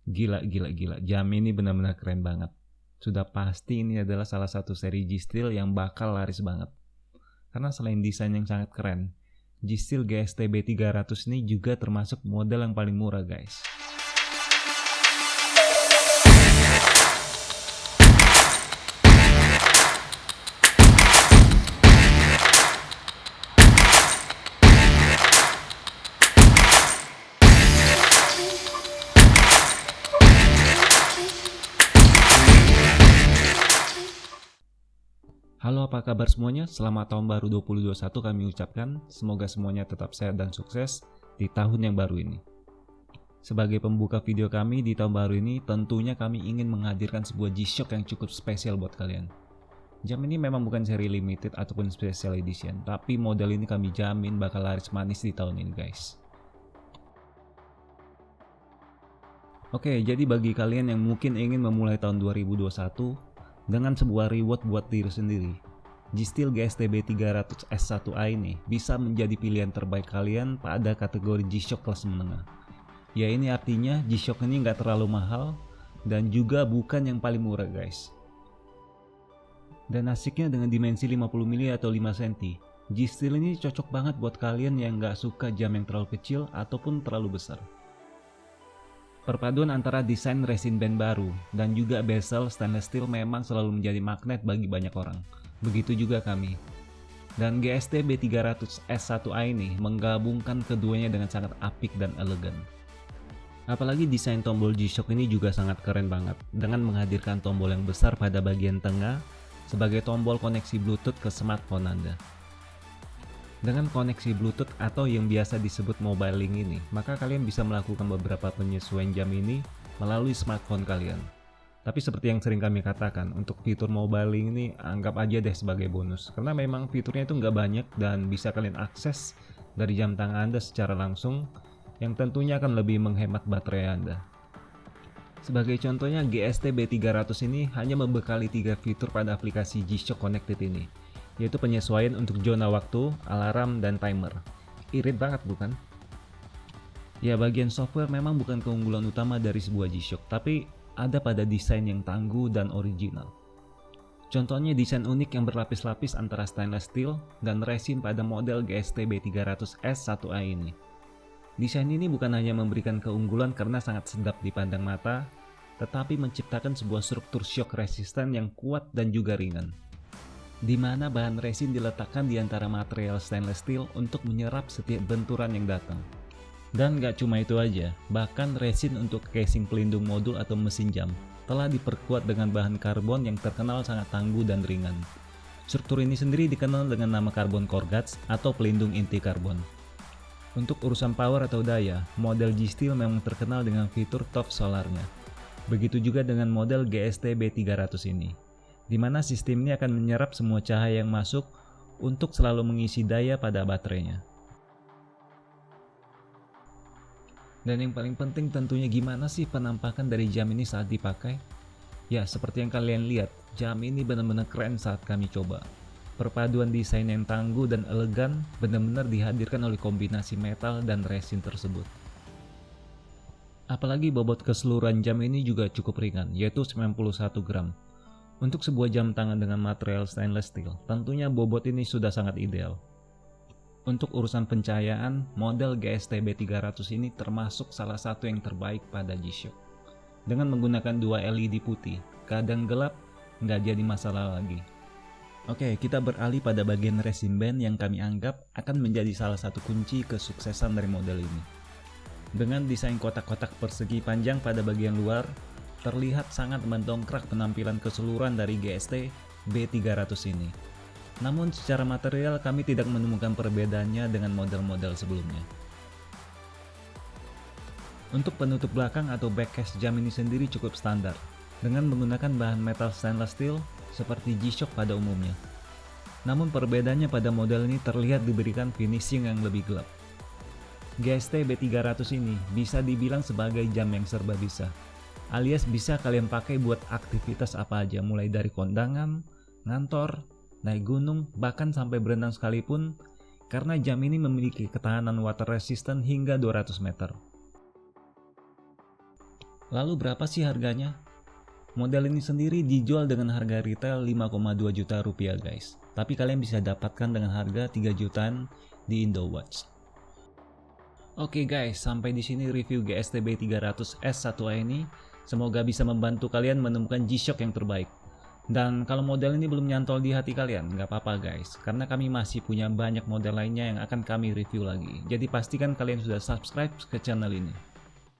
Gila, gila, gila. Jam ini benar-benar keren banget. Sudah pasti ini adalah salah satu seri G-Steel yang bakal laris banget. Karena selain desain yang sangat keren, G-Steel GST B300 ini juga termasuk model yang paling murah, guys. Halo, apa kabar semuanya? Selamat tahun baru 2021 kami ucapkan. Semoga semuanya tetap sehat dan sukses di tahun yang baru ini. Sebagai pembuka video kami di tahun baru ini, tentunya kami ingin menghadirkan sebuah G-Shock yang cukup spesial buat kalian. Jam ini memang bukan seri limited ataupun special edition, tapi model ini kami jamin bakal laris manis di tahun ini, guys. Oke, jadi bagi kalian yang mungkin ingin memulai tahun 2021 dengan sebuah reward buat diri sendiri, G-Steel GST B300 S1A ini bisa menjadi pilihan terbaik kalian pada kategori G-Shock kelas menengah. Ya, ini artinya G-Shock ini nggak terlalu mahal dan juga bukan yang paling murah, guys. Dan asiknya dengan dimensi 50 mm atau 5 cm, G-Steel ini cocok banget buat kalian yang nggak suka jam yang terlalu kecil ataupun terlalu besar. Perpaduan antara desain resin band baru dan juga bezel stainless steel memang selalu menjadi magnet bagi banyak orang. Begitu juga kami. Dan GST B300 S1A ini menggabungkan keduanya dengan sangat apik dan elegan. Apalagi desain tombol G-Shock ini juga sangat keren banget, dengan menghadirkan tombol yang besar pada bagian tengah sebagai tombol koneksi Bluetooth ke smartphone Anda. Dengan koneksi Bluetooth atau yang biasa disebut mobile link ini, maka kalian bisa melakukan beberapa penyesuaian jam ini melalui smartphone kalian. Tapi seperti yang sering kami katakan, untuk fitur mobile link ini anggap aja deh sebagai bonus, karena memang fiturnya itu nggak banyak dan bisa kalian akses dari jam tangan Anda secara langsung, yang tentunya akan lebih menghemat baterai Anda. Sebagai contohnya, GST B300 ini hanya membekali 3 fitur pada aplikasi G-Shock Connected ini, yaitu penyesuaian untuk zona waktu, alarm, dan timer. Irit banget bukan? Ya, bagian software memang bukan keunggulan utama dari sebuah G-Shock, tapi ada pada desain yang tangguh dan original. Contohnya desain unik yang berlapis-lapis antara stainless steel dan resin pada model GST B300 S1A ini. Desain ini bukan hanya memberikan keunggulan karena sangat sedap dipandang mata, tetapi menciptakan sebuah struktur shock resistan yang kuat dan juga ringan, di mana bahan resin diletakkan di antara material stainless steel untuk menyerap setiap benturan yang datang. Dan gak cuma itu aja, bahkan resin untuk casing pelindung modul atau mesin jam telah diperkuat dengan bahan karbon yang terkenal sangat tangguh dan ringan. Struktur ini sendiri dikenal dengan nama carbon core guards atau pelindung inti karbon. Untuk urusan power atau daya, model G-Steel memang terkenal dengan fitur top solarnya. Begitu juga dengan model GST B300 ini, di mana sistem ini akan menyerap semua cahaya yang masuk untuk selalu mengisi daya pada baterainya. Dan yang paling penting tentunya gimana sih penampakan dari jam ini saat dipakai? Ya, seperti yang kalian lihat, jam ini benar-benar keren saat kami coba. Perpaduan desain yang tangguh dan elegan benar-benar dihadirkan oleh kombinasi metal dan resin tersebut. Apalagi bobot keseluruhan jam ini juga cukup ringan, yaitu 91 gram. Untuk sebuah jam tangan dengan material stainless steel, tentunya bobot ini sudah sangat ideal. Untuk urusan pencahayaan, model GST B300 ini termasuk salah satu yang terbaik pada G-Shock. Dengan menggunakan 2 LED putih, kadang gelap nggak jadi masalah lagi. Oke, kita beralih pada bagian resin band yang kami anggap akan menjadi salah satu kunci kesuksesan dari model ini. Dengan desain kotak-kotak persegi panjang pada bagian luar, terlihat sangat mendongkrak penampilan keseluruhan dari GST B300 ini. Namun secara material kami tidak menemukan perbedaannya dengan model-model sebelumnya. Untuk penutup belakang atau backcase jam ini sendiri cukup standar, dengan menggunakan bahan metal stainless steel seperti G-Shock pada umumnya. Namun perbedaannya pada model ini terlihat diberikan finishing yang lebih gelap. GST B300 ini bisa dibilang sebagai jam yang serba bisa, alias bisa kalian pakai buat aktivitas apa aja, mulai dari kondangan, ngantor, naik gunung, bahkan sampai berenang sekalipun, karena jam ini memiliki ketahanan water resistant hingga 200 meter. Lalu berapa sih harganya? Model ini sendiri dijual dengan harga retail 5,2 juta rupiah guys. Tapi kalian bisa dapatkan dengan harga 3 jutaan di Indowatch. Oke guys, sampai di sini review GST B300S1A ini. Semoga bisa membantu kalian menemukan G-Shock yang terbaik. Dan kalau model ini belum nyantol di hati kalian, nggak apa-apa guys. Karena kami masih punya banyak model lainnya yang akan kami review lagi. Jadi pastikan kalian sudah subscribe ke channel ini.